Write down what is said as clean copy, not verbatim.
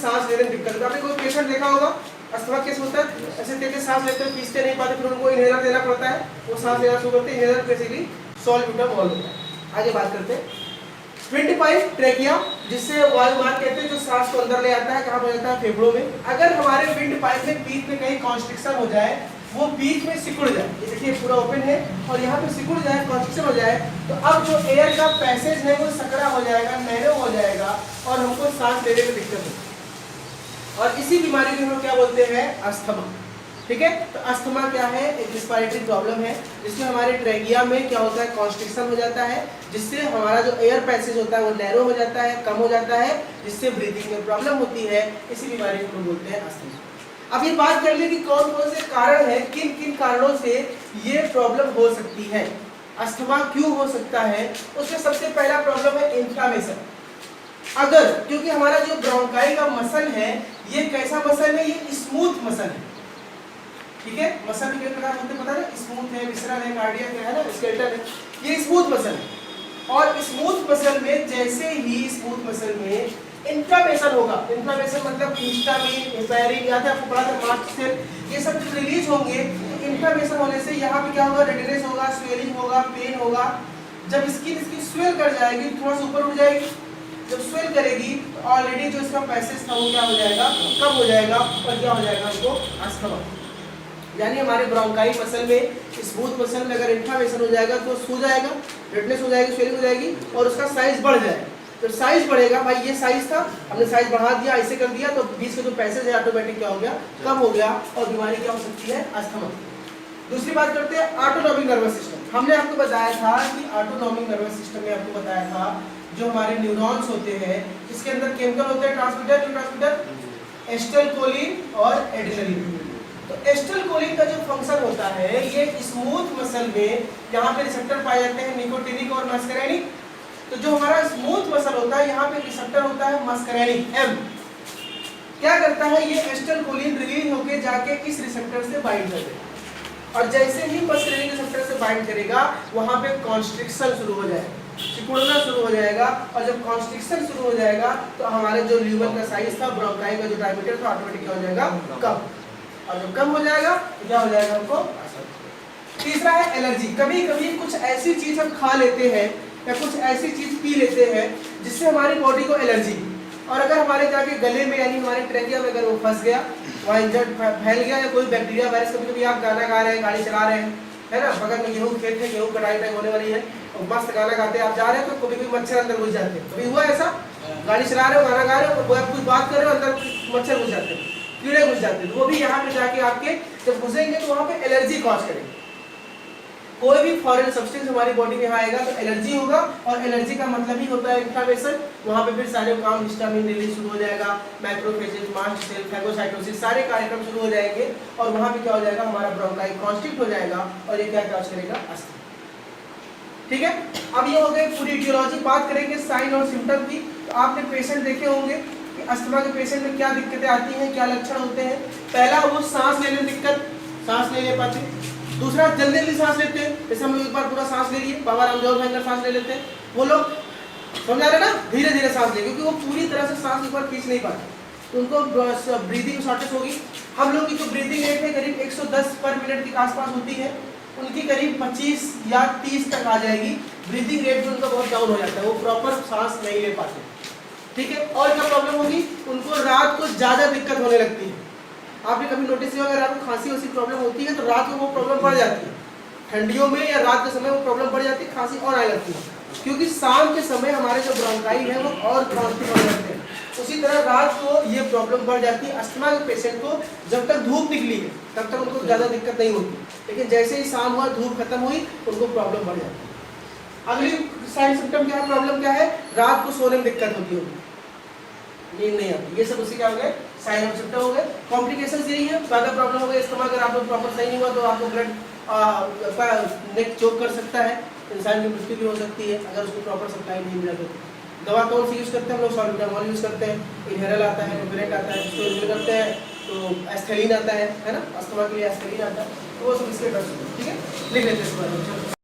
सांस लेने में दिक्कत। आपने कोई पेशेंट देखा होगा अस्थमा केस होता है, ऐसे देखे सांस लेते हैं, खींचते नहीं पाते, फिर उनको इनहेलर देना पड़ता है, वो सांस लेना शुरू करते हैं। इनहेलर बेसिकली सॉल्ब्यूटामॉल होता है। आगे बात करते हैं विंड पाइप ट्रेकिया, जिससे वायु मार्ग कहते हैं, जो सांस को अंदर ले आता है, कहाँ पर जाता है, फेफड़ों में। अगर हमारे विंड पाइप में बीच में कहीं कॉन्स्ट्रिक्शन हो जाए, वो बीच में सिकुड़ जाए, ये देखिए पूरा ओपन है और यहाँ पे सिकुड़ जाए, कॉन्स्ट्रिक्शन हो जाए, तो अब जो एयर का पैसेज है वो सकड़ा हो जाएगा, नैरो हो जाएगा और हमको सांस लेने में दिक्कत होगी। और इसी बीमारी को हम क्या बोलते हैं, अस्थमा। ठीक है, तो अस्थमा क्या है, एक रिस्पिरेटरी प्रॉब्लम है जिसमें हमारे ट्रेकिया में क्या होता है, कॉन्स्ट्रिक्शन हो जाता है, जिससे हमारा जो एयर पैसेज होता है वो नैरो हो जाता है, कम हो जाता है, जिससे ब्रीथिंग में प्रॉब्लम होती है। इसी बीमारी को हम बोलते हैं अस्थमा। अब ये बात कर ले कि कौन कौन से कारण है, किन किन कारणों से ये प्रॉब्लम हो सकती है, अस्थमा क्यों हो सकता है। उसमें सबसे पहला प्रॉब्लम है इन्फ्लामेशन। अगर क्योंकि हमारा जो ब्रोंकाई का मसल है ये कैसा मसल है, ये स्मूथ मसल है। ठीक है, मसल के प्रकार होते हैं, पता है, स्मूथ है, विसरल है, कार्डियक है ना, स्केलेटल है, ये स्मूथ मसल है। और स्मूथ मसल में जैसे ही स्मूथ मसल में इन्फ्लामेशन होगा, इन्फ्लामेशन मतलब हिस्टामिन, हेपेरिन, या फिर आपको पता है मास्ट सेल, ये सब जब रिलीज होंगे तो इन्फ्लामेशन होने से यहाँ पे क्या होगा, रेडनेस होगा, स्वेलिंग होगा, पेन होगा। जब स्किन इसकी स्वेल कर जाएगी, थोड़ा सा ऊपर उठ जाएगी, जब स्वेल करेगी तो ऑलरेडी जो इसका पैसेज था वो क्या हो जाएगा, कम हो जाएगा और क्या हो जाएगा, उसको अस्थमा। यानी हमारे ब्रोंकाई मसल में, स्मूथ मसल में अगर इन्फ्लामेशन हो जाएगा तो सूज जाएगा, रेडनेस हो जाएगी, स्वेलिंग हो जाएगी और उसका साइज बढ़ जाएगा। तो साइज बढ़ेगा, भाई ये साइज था, हमने साइज बढ़ा दिया, ऐसे कर दिया, तो बीच का जो पैसेज है ऑटोमेटिक क्या हो गया, कम हो गया और बीमारी क्या हो सकती है, अस्थमा। दूसरी बात करते हैं ऑटोनॉमिक नर्वस सिस्टम। हमने आपको बताया था कि ऑटोनॉमिक नर्वस सिस्टम में आपको बताया था जो हमारे न्यूरॉन्स होते हैं, इसके अंदर केमिकल होते हैं, ट्रांसमीटर एसिटाइलकोलिन और एड्रेनलिन। तो एसिटाइलकोलिन का जो फंक्शन होता है, ये स्मूथ मसल में यहाँ पे रिसेप्टर पाए जाते हैं, निकोटिनिक और मस्करेनिक। तो जो हमारा स्मूथ मसल होता है, यहाँ पे रिसेप्टर होता है मस्करेनिक एम। क्या करता है, ये एसिटाइलकोलिन रिलीज होके जाके इस रिसेप्टर से बाइंड कर देगा और जैसे ही मस्करेनिक रिसेप्टर से बाइंड करेगा, वहाँ पे कॉन्स्ट्रिक्शन शुरू हो जाएगा, सिकुड़ना शुरू हो जाएगा। और जब कॉन्स्ट्रिक्शन शुरू हो जाएगा तो हमारे जो ल्यूमन का साइज था, ब्रोंकाई का जो डायमीटर था, ऑटोमेटिक क्या हो जाएगा, कम। और जब कम हो जाएगा तो क्या हो जाएगा, हमको। तीसरा है एलर्जी। कभी कभी कुछ ऐसी चीज हम खा लेते हैं या कुछ ऐसी चीज पी लेते हैं जिससे हमारी बॉडी को एलर्जी, और अगर हमारे जाके गले में यानी हमारे ट्रेकिया में अगर वो फंस गया, वहाँ इंजर्ड फैल गया, या कोई बैक्टीरिया वायरस, कभी कभी आप गाना गा रहे हैं, गाड़ी चला रहे हैं, है ना, बगल में गेहूँ खेत है, गेहूँ कटाई होने वाली है, और मस्त गाना गाते आप जा रहे हैं, तो कभी कभी मच्छर अंदर घुस जाते हैं। कभी हुआ ऐसा, गाड़ी चला रहे हो, गाना गा रहे हो, कुछ बात कर रहे हो, अंदर मच्छर घुस जाते हैं, कीड़े घुस जाते हैं, तो वो भी यहाँ पे जाके आपके जब घुसेंगे तो वहाँ पे एलर्जी कॉज करेंगे। कोई भी फॉरेन सब्सटेंस हमारी बॉडी में आएगा तो एलर्जी होगा, और एलर्जी का मतलब ही होता है इन्फ्लेमेशन। वहाँ पे फिर सारे काम, हिस्टामिन रिलीज शुरू हो जाएगा, मैक्रोफेजेस, मास्ट सेल, फैगोसाइटोसिस, सारे कार्यक्रम शुरू हो जाएंगे और वहाँ पे क्या हो जाएगा, हमारा ब्रोंकाई कॉन्स्ट्रिक्ट हो जाएगा और ये क्या कॉज करेगा, अस्थमा। ठीक है, अब ये हो गए पूरी इटियोलॉजी। बात करेंगे साइन और सिम्टम की। तो आपने पेशेंट देखे होंगे कि अस्थमा के पेशेंट में क्या दिक्कतें आती हैं, क्या लक्षण होते हैं। पहला, वो सांस लेने में दिक्कत, सांस नहीं ले पाते। दूसरा, जल्दी जल्दी सांस लेते हैं, जैसे हम लोग एक बार पूरा सांस ले लिए, बाबा रामदेव भयंकर सांस ले लेते हैं, वो लोग समझा रहे ना, धीरे धीरे सांस ले, क्योंकि वो पूरी तरह से सांस ऊपर खींच नहीं पाते, तो उनको ब्रीदिंग शॉर्टेज होगी। हम लोग की जो ब्रीदिंग रेट है करीब 110 पर मिनट के आसपास होती है, उनकी करीब 25 या 30 तक आ जाएगी। ब्रीदिंग रेट भी उनका बहुत डाउन हो जाता है, वो प्रॉपर सांस नहीं ले पाते। ठीक है, और क्या प्रॉब्लम होगी, उनको रात को ज़्यादा दिक्कत होने लगती है। आपने कभी नोटिस किया, अगर आपको खांसी वैसी प्रॉब्लम होती है तो रात को वो प्रॉब्लम बढ़ जाती है, ठंडियों में या रात के समय वो प्रॉब्लम बढ़ जाती है, खांसी और आने लगती है, क्योंकि शाम के समय हमारे जो ब्रोंकाई है वो और कॉन्स्ट्रिक्ट हो जाते हैं। उसी तरह रात को ये प्रॉब्लम बढ़ जाती है। अस्थमा के पेशेंट को जब तक धूप निकली है तब तक उनको ज़्यादा दिक्कत नहीं होती, लेकिन जैसे ही शाम हुआ, धूप खत्म हुई, उनको प्रॉब्लम बढ़ जाती है। अगली साइन सिम्टम क्या है, प्रॉब्लम क्या है, रात को सोने में दिक्कत होती होगी, नींद नहीं आती। ये सब उसी क्या हो गए, साइन और सिम्टम हो गए। कॉम्प्लिकेशंस यही है, ज़्यादा प्रॉब्लम हो गई अस्थमा, अगर आप लोग प्रॉपर सही नहीं हुआ तो आपको ब्लड नेक चोक कर सकता है, इंसान की मृत्यु भी हो सकती है अगर उसको प्रॉपर सप्लाई नहीं मिला तो। दवा कौन सी यूज़ करते हैं हम लोग, सॉल्ब्यूटामॉल यूज़ करते हैं, इनहेलर आता है, टोपेरेट आता है, इसको यूज़ करते हैं, तो एस्थेलिन आता है ना, अस्थमा के लिए एस्थेलिन आता है, तो वो सब इसके ड्रग्स। ठीक है, लिख लेते हैं इसके बारे में।